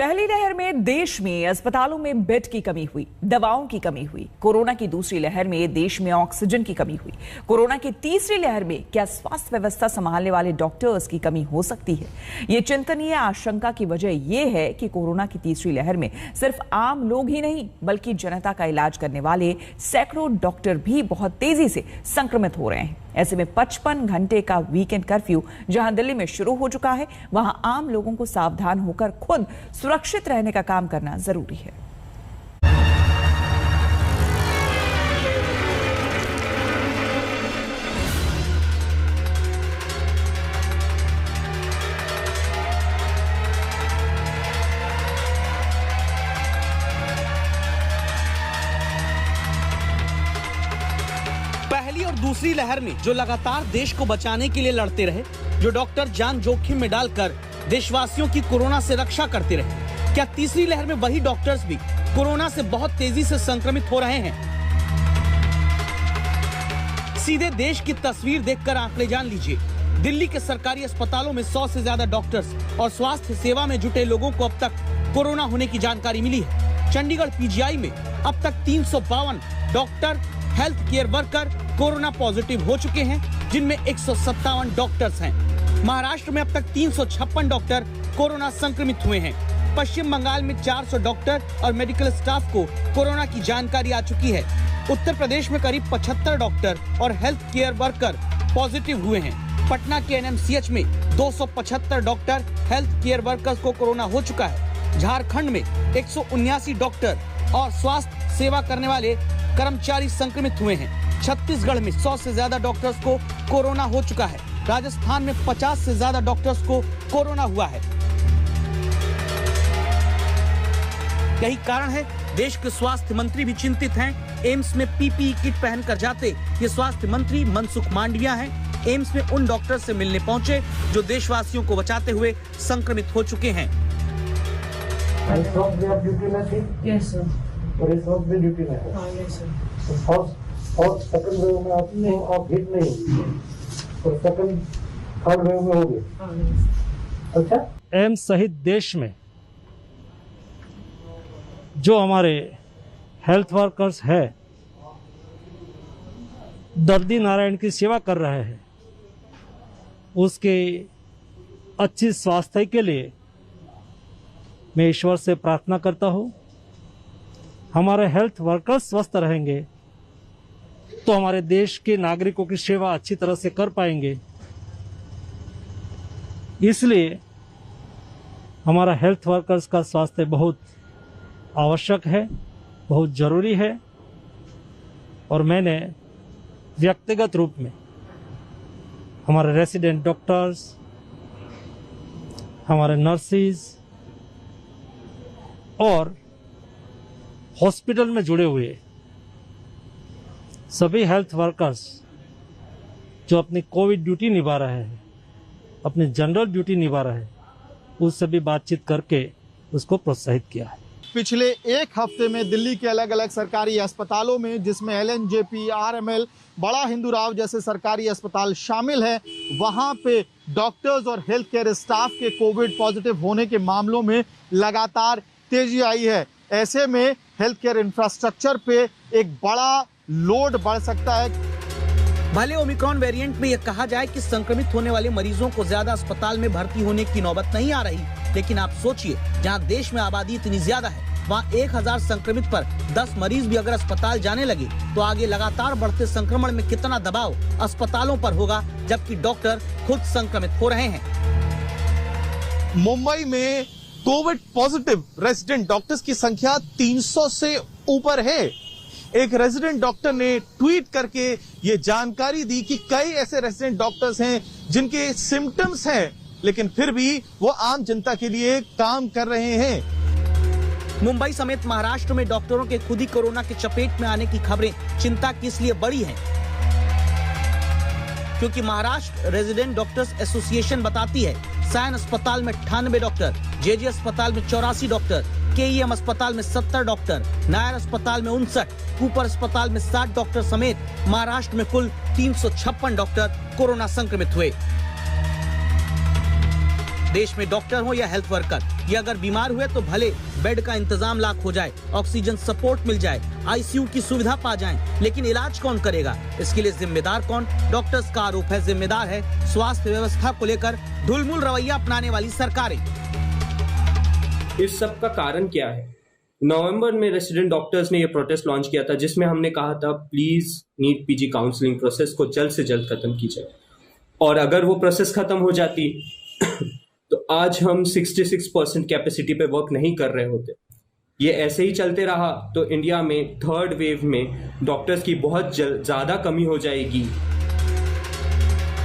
पहली लहर में देश में अस्पतालों में बेड की कमी हुई, दवाओं की कमी हुई। कोरोना की दूसरी लहर में देश में ऑक्सीजन की कमी हुई। कोरोना की तीसरी लहर में क्या स्वास्थ्य व्यवस्था संभालने वाले डॉक्टर्स की कमी हो सकती है? ये चिंतनीय आशंका की वजह यह है कि कोरोना की तीसरी लहर में सिर्फ आम लोग ही नहीं बल्कि जनता का इलाज करने वाले सैकड़ों डॉक्टर भी बहुत तेजी से संक्रमित हो रहे हैं। ऐसे में 55 घंटे का वीकेंड कर्फ्यू जहां दिल्ली में शुरू हो चुका है, वहां आम लोगों को सावधान होकर खुद सुरक्षित रहने का काम करना जरूरी है। पहली और दूसरी लहर में जो लगातार देश को बचाने के लिए लड़ते रहे, जो डॉक्टर जान जोखिम में डालकर देशवासियों की कोरोना से रक्षा करते रहे, क्या तीसरी लहर में वही डॉक्टर्स भी कोरोना से बहुत तेजी से संक्रमित हो रहे हैं? सीधे देश की तस्वीर देखकर आंकड़े जान लीजिए। दिल्ली के सरकारी अस्पतालों में 100 से ज्यादा डॉक्टर्स और स्वास्थ्य सेवा में जुटे लोगों को अब तक कोरोना होने की जानकारी मिली है। चंडीगढ़ पीजीआई में अब तक 352 doctor, health care worker corona positive हो चुके हैं, जिनमें 157 डॉक्टर्स हैं। महाराष्ट्र में अब तक 356 डॉक्टर कोरोना संक्रमित हुए हैं। पश्चिम बंगाल में 400 डॉक्टर और मेडिकल स्टाफ को कोरोना की जानकारी आ चुकी है। उत्तर प्रदेश में करीब 75 डॉक्टर और हेल्थ केयर वर्कर पॉजिटिव हुए हैं। पटना के एनएमसीएच में 275 डॉक्टर, हेल्थ केयर वर्कर्स को कोरोना हो चुका है। झारखंड में 179 डॉक्टर और स्वास्थ्य सेवा करने वाले कर्मचारी संक्रमित हुए हैं। छत्तीसगढ़ में 100 से ज्यादा डॉक्टर्स को कोरोना हो चुका है। राजस्थान में 50 से ज्यादा डॉक्टर्स को कोरोना हुआ है। यही कारण है देश के स्वास्थ्य मंत्री भी चिंतित हैं। एम्स में पीपीई किट पहनकर जाते ये स्वास्थ्य मंत्री मनसुख मांडविया हैं। एम्स में उन डॉक्टर से मिलने पहुंचे जो देशवासियों को बचाते हुए संक्रमित हो चुके हैं। और सेकंड वेव में आप हिट नहीं होगी और सेकंड थर्ड वेव में होगी। अच्छा, एम्स सहित देश में जो हमारे हेल्थ वर्कर्स है दर्दी नारायण की सेवा कर रहे हैं, उसके अच्छी स्वास्थ्य के लिए मैं ईश्वर से प्रार्थना करता हूँ। हमारे हेल्थ वर्कर्स स्वस्थ रहेंगे तो हमारे देश के नागरिकों की सेवा अच्छी तरह से कर पाएंगे। इसलिए हमारा हेल्थ वर्कर्स का स्वास्थ्य बहुत आवश्यक है, बहुत जरूरी है। और मैंने व्यक्तिगत रूप में हमारे रेसिडेंट डॉक्टर्स, हमारे नर्सेज और हॉस्पिटल में जुड़े हुए सभी हेल्थ वर्कर्स जो अपनी कोविड ड्यूटी निभा रहे हैं, अपनी जनरल ड्यूटी निभा रहे हैं, उससे भी बातचीत करके उसको प्रोत्साहित किया है। पिछले एक हफ्ते में दिल्ली के अलग अलग सरकारी अस्पतालों में, जिसमें एलएनजेपी, आरएमएल, बड़ा हिंदूराव जैसे सरकारी अस्पताल शामिल हैं, वहां पे डॉक्टर्स और हेल्थ केयर स्टाफ के कोविड पॉजिटिव होने के मामलों में लगातार तेजी आई है। ऐसे में हेल्थ केयर इंफ्रास्ट्रक्चर पे एक बड़ा लोड बढ़ सकता है। भले ओमिक्रॉन वेरिएंट में यह कहा जाए कि संक्रमित होने वाले मरीजों को ज्यादा अस्पताल में भर्ती होने की नौबत नहीं आ रही, लेकिन आप सोचिए, जहां देश में आबादी इतनी ज्यादा है, वहां 1000 संक्रमित पर 10 मरीज भी अगर अस्पताल जाने लगे तो आगे लगातार बढ़ते संक्रमण में कितना दबाव अस्पतालों पर होगा, जबकि डॉक्टर खुद संक्रमित हो रहे हैं। मुंबई में कोविड पॉजिटिव रेजिडेंट डॉक्टर्स की संख्या 300 से ऊपर है। एक रेजिडेंट डॉक्टर ने ट्वीट करके ये जानकारी दी कि कई ऐसे रेजिडेंट डॉक्टर्स हैं जिनके सिम्टम्स हैं, लेकिन फिर भी वो आम जनता के लिए काम कर रहे हैं। मुंबई समेत महाराष्ट्र में डॉक्टरों के खुद ही कोरोना के चपेट में आने की खबरें चिंता की इसलिए बड़ी हैं, क्योंकि महाराष्ट्र रेजिडेंट डॉक्टर्स एसोसिएशन बताती है सायन अस्पताल में 98 डॉक्टर, जेजे अस्पताल में 84 डॉक्टर, केईएम अस्पताल में 70 डॉक्टर, नायर अस्पताल में 59, कूपर अस्पताल में 60 डॉक्टर समेत महाराष्ट्र में कुल 356 डॉक्टर कोरोना संक्रमित हुए। देश में डॉक्टर हो या हेल्थ वर्कर, ये अगर बीमार हुए तो भले बेड का इंतजाम लाख हो जाए, ऑक्सीजन सपोर्ट मिल जाए, आईसीयू की सुविधा पा जाएं, लेकिन इलाज कौन करेगा? इसके लिए जिम्मेदार कौन? डॉक्टर्स का आरोप है जिम्मेदार है स्वास्थ्य व्यवस्था को लेकर ढुलमुल रवैया अपनाने वाली सरकारें। इस सब का कारण क्या है? नवंबर में रेसिडेंट डॉक्टर्स ने ये प्रोटेस्ट लॉन्च किया था, जिसमें हमने कहा था please NEET PG counselling process को जल्द से जल्द खत्म कीजिए, और अगर वो प्रोसेस खत्म हो जाती तो आज हम 66% कैपेसिटी पे वर्क नहीं कर रहे होते। ये ऐसे ही चलते रहा तो इंडिया में थर्ड वेव में डॉक्टर्स की बहुत ज्यादा कमी हो जाएगी।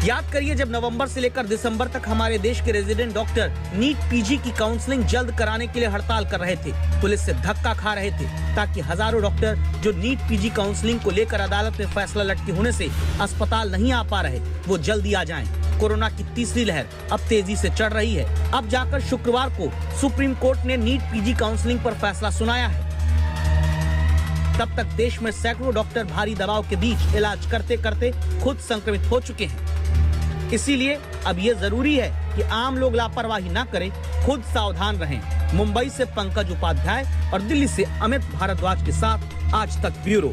याद करिए, जब नवंबर से लेकर दिसंबर तक हमारे देश के रेजिडेंट डॉक्टर नीट पीजी की काउंसलिंग जल्द कराने के लिए हड़ताल कर रहे थे, पुलिस से धक्का खा रहे थे, ताकि हजारों डॉक्टर जो नीट पीजी काउंसलिंग को लेकर अदालत में फैसला लटके होने से अस्पताल नहीं आ पा रहे, वो जल्दी आ जाएं। कोरोना की तीसरी लहर अब तेजी से चढ़ रही है। अब जाकर शुक्रवार को सुप्रीम कोर्ट ने नीट पीजी काउंसलिंग पर फैसला सुनाया है। तब तक देश में सैकड़ों डॉक्टर भारी दबाव के बीच इलाज करते करते खुद संक्रमित हो चुके हैं। इसीलिए अब ये जरूरी है कि आम लोग लापरवाही न करें, खुद सावधान रहें। मुंबई से पंकज उपाध्याय और दिल्ली से अमित भारद्वाज के साथ आज तक ब्यूरो।